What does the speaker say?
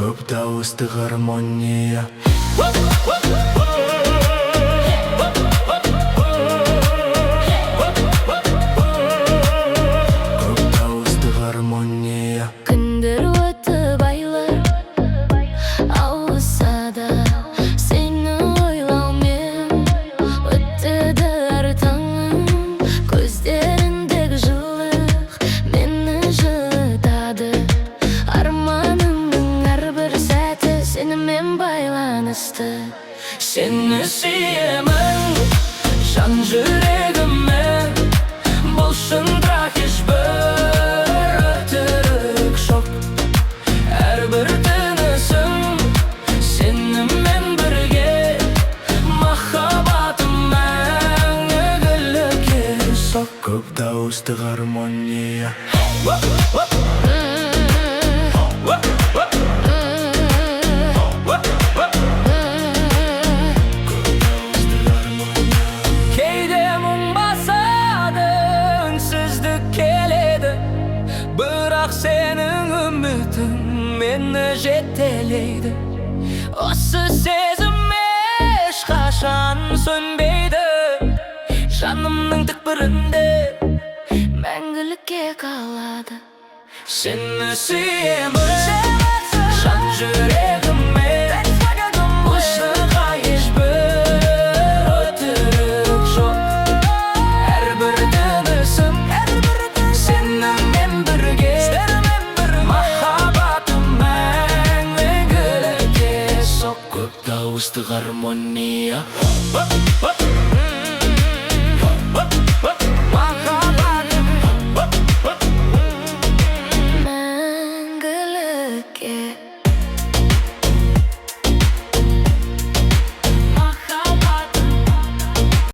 көп дауысты гармония. Көп дауысты гармония. Күндер өтіп айлар ауыса да, сені ойлаумен өтеді әр таңым. Көздеріндегі жылық мені жылытады. Арманымның әрбір сәті сенімен байланысты. Сені сүйемін жан жүрегіммен, бұл шындырақ ешбір өтірік жоқ. Әрбір тынысым сенімен бірге, махаббатым мәңгілікке соқ. Көп дауысты гармония. Кейде мұң басады, үнсіздік келеді, бірақ сенің үмітің мені жетелейді. Осы сезім ешқашан сөнбейді, жанымның түкпірінде мәңгілікке қалады. Сені сүйемін жан жүрегіммен, осыға ешбір өтірік жоқ. Әрбір тынысым сенімен бірге, махаббатым мәңгілікке соқ. Көп дауысты гармония.